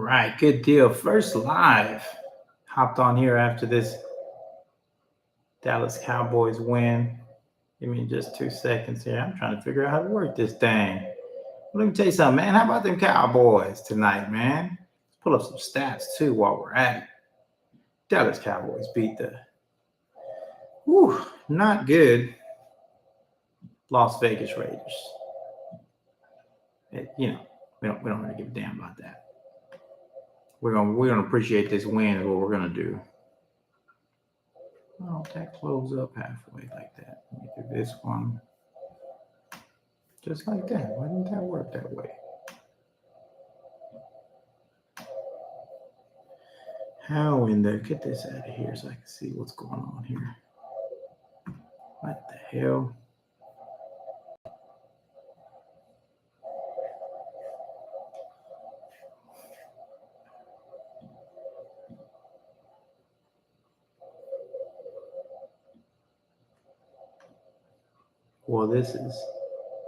right, good deal. First live. Hopped on here after this Dallas Cowboys win. Give me just 2 seconds here. I'm trying to figure out how to work this thing. Let me tell you something, man. How about them Cowboys tonight, man? Let's pull up some stats too while we're at it. Dallas Cowboys beat the not good Las Vegas Raiders. We don't really give a damn about that. We're gonna appreciate this win is what we're gonna do. Oh, that close up halfway like that. Let me do this one. Just like that. Why didn't that work that way? How in the get this out of here so I can see what's going on here. What the hell? Well, this is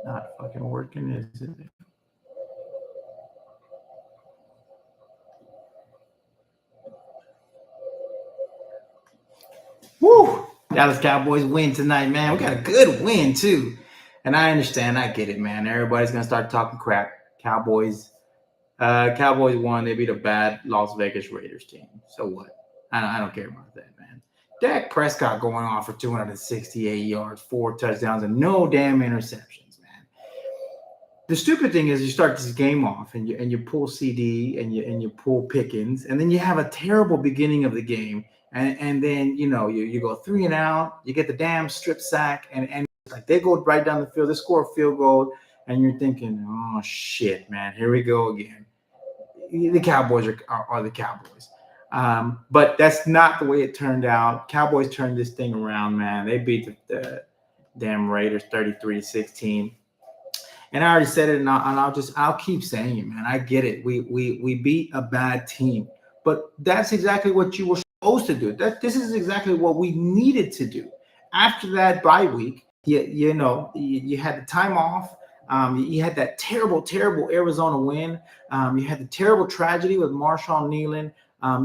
not fucking working, is it? Woo! Dallas Cowboys win tonight, man. We got a good win, too. And I understand. I get it, man. Everybody's going to start talking crap. Cowboys won. They beat a bad Las Vegas Raiders team. So what? I don't care about that, man. Dak Prescott going off for 268 yards, 4 touchdowns, and no damn interceptions, man. The stupid thing is you start this game off and you pull CD and you pull Pickens, and then you have a terrible beginning of the game, and then you go 3 and out, you get the damn strip sack, and like they go right down the field, they score a field goal, and you're thinking, oh shit, man, here we go again. The Cowboys are the Cowboys. But that's not the way it turned out. Cowboys turned this thing around, man. They beat the damn Raiders 33-16. And I already said it, and I'll keep saying it, man. I get it. We beat a bad team, but that's exactly what you were supposed to do. This is exactly what we needed to do. After that bye week, you had the time off. You had that terrible Arizona win. You had the terrible tragedy with Marshawn Nealon.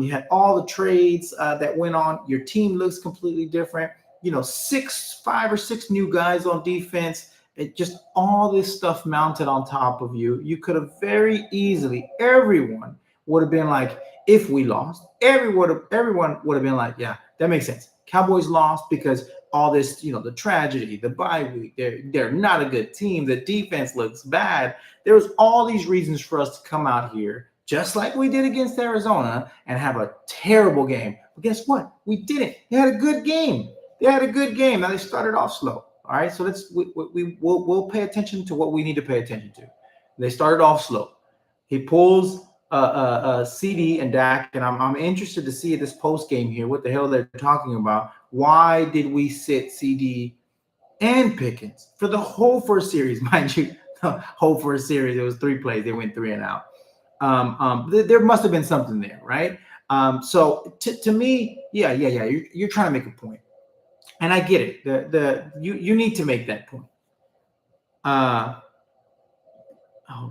You had all the trades that went on. Your team looks completely different. 5 or 6 new guys on defense. It just all this stuff mounted on top of you. You could have very easily, everyone would have been like, if we lost, everyone would have been like, yeah, that makes sense. Cowboys lost because all this, the tragedy, the bye week, they're not a good team. The defense looks bad. There was all these reasons for us to come out here, just like we did against Arizona, and have a terrible game. But guess what? We didn't. They had a good game. Now they started off slow. All right, so we'll pay attention to what we need to pay attention to. They started off slow. He pulls CD and Dak, and I'm interested to see this post game here. What the hell they're talking about? Why did we sit CD and Pickens for the whole first series? Mind you, the whole first series, it was 3 plays. They went 3 and out. There must have been something there, right? So to me, yeah, you're trying to make a point. And I get it. You need to make that point. Hold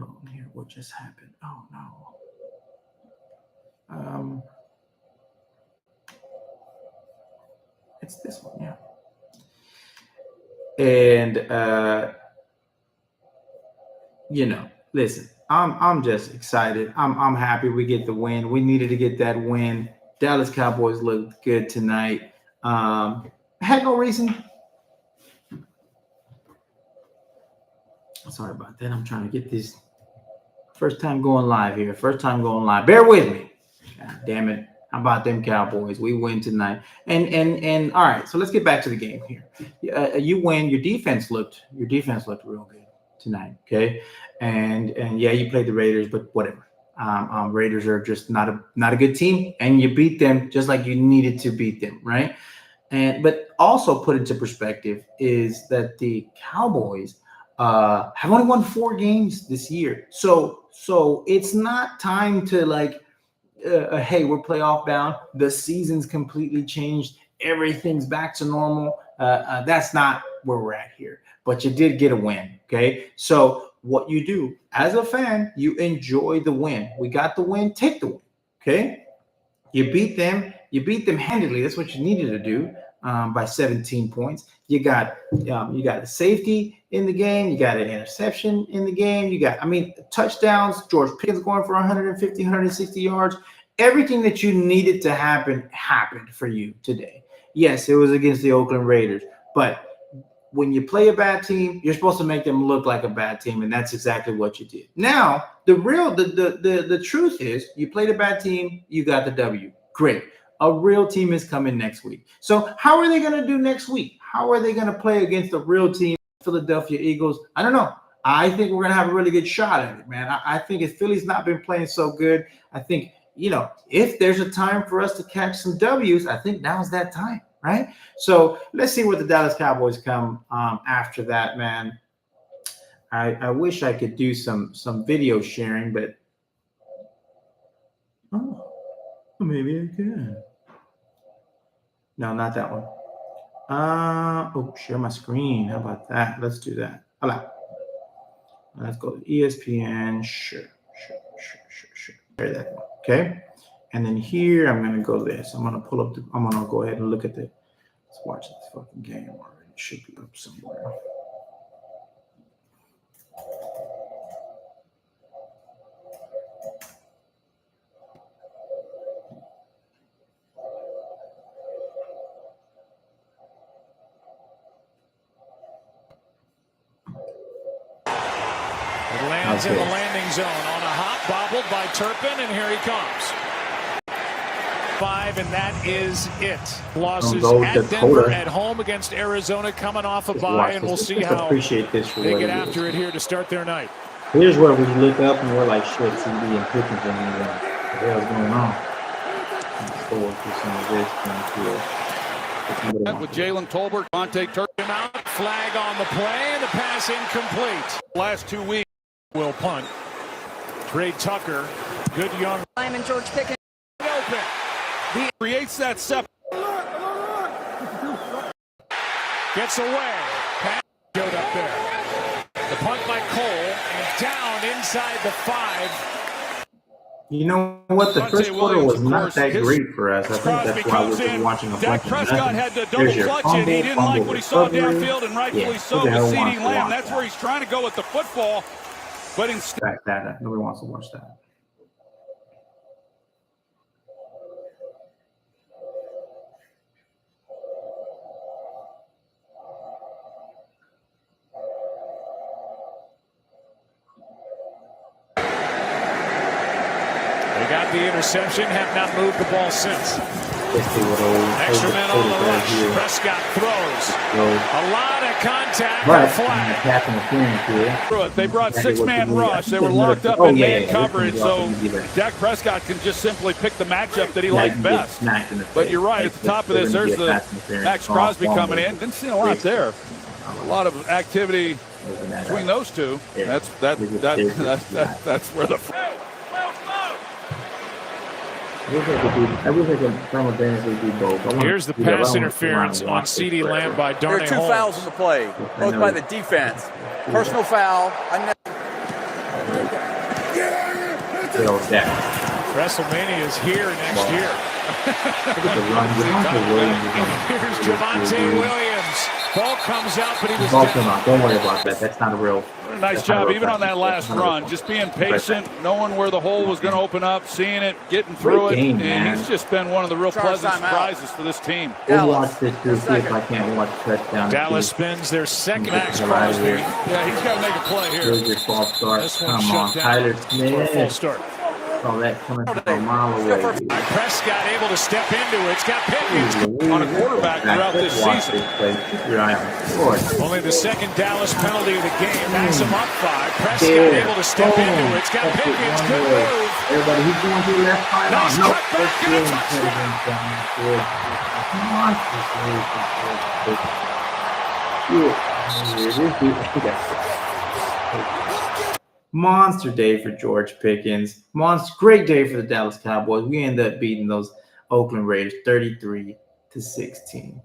on here. What just happened? Oh no. It's this one, yeah. And listen, I'm just excited. I'm happy we get the win. We needed to get that win. Dallas Cowboys looked good tonight. I had no reason. Sorry about that. I'm trying to get this first time going live here. Bear with me. God damn it. How about them Cowboys? We win tonight. And all right, so let's get back to the game here. You win. Your defense looked real good tonight. Okay. And yeah, you played the Raiders, but whatever. Raiders are just not a good team, and you beat them just like you needed to beat them, right? But also put into perspective is that the Cowboys have only won 4 games this year. So it's not time to hey, we're playoff bound. The season's completely changed. Everything's back to normal. That's not where we're at here. But you did get a win, okay? So what you do as a fan, you enjoy the win. We got the win, take the win. Okay. You beat them handily. That's what you needed to do by 17 points. You got a safety in the game. You got an interception in the game. You got, touchdowns. George Pickens going for 150, 160 yards. Everything that you needed to happen happened for you today. Yes, it was against the Oakland Raiders, but when you play a bad team, you're supposed to make them look like a bad team, and that's exactly what you did. Now, the truth is, you played a bad team, you got the W. Great. A real team is coming next week. So how are they going to do next week? How are they going to play against a real team, Philadelphia Eagles? I don't know. I think we're going to have a really good shot at it, man. I think if Philly's not been playing so good, I think, if there's a time for us to catch some W's, I think now's that time. Right. So let's see what the Dallas Cowboys come after that, man. I wish I could do some video sharing, but maybe I can. No, not that one. Share my screen. How about that? Let's do that. Hola. Let's go to ESPN. Sure. Share that one. Okay. And then here, I'm going to go this. I'm going to go ahead and look at let's watch this fucking game already. It should be up somewhere. It lands in the landing zone on a hop, bobbled by Turpin, and here he comes. 5, and that is it. Losses at Denver, at home against Arizona, coming off a bye, and we'll see how they get after it here to start their night. Here's where we look up and we're like, shit, CD and Pickens and what the hell's going on? Let's go through some of this with Jalen Tolbert, Monte Turpin out, flag on the play, and the pass incomplete. Last 2 weeks will punt. Trey Tucker, good young lineman George Pickens open. He creates that separate. Gets away. Pass showed up there. The punt by Cole, and down inside the 5. You know what? The first quarter was not that great for us. I think that's why we've been watching a bunch of Dak Prescott had to double clutch it. He didn't like what he saw downfield, and rightfully so with CeeDee Lamb. That's where he's trying to go with the football. But instead, nobody wants to watch that. Got the interception, have not moved the ball since. Extra man on the rush. Prescott throws. A lot of contact. Flag. They brought 6-man rush. They were locked up in man coverage, so Dak Prescott can just simply pick the matchup that he liked best. But you're right, at the top of this, there's the Max Crosby coming in. Didn't see a lot there. A lot of activity between those two. That's where the. Here's the pass interference on CeeDee Lamb by Darnay Holmes. There are 2 fouls in the play, both by the defense. Personal foul. WrestleMania is here next year. Here's Javonte Williams. Ball comes out, but he was down. Don't worry about that. That's not a real. Nice job, even on that last run. Just being patient, knowing where the hole was going to open up, seeing it, getting through it. And he's just been one of the real pleasant surprises for this team. We'll watch this too, see if I can't watch touchdown. Dallas spins their second. Max Crosby. Yeah, he's got to make a play here. Here's your false start. This one Come on, shut Tyler down Smith. for a full start. Saw that coming from a mile away. Prescott able to step into it. It's got Pickens on a quarterback throughout this season. Only the second Dallas penalty of the game. Backs him up 5. Prescott able to step into it. It's got Pickens. Good move. Everybody, he's going to the left side. Nice No, cut back and a touchdown. Monster day for George Pickens. Great day for the Dallas Cowboys. We end up beating those Oakland Raiders 33-16.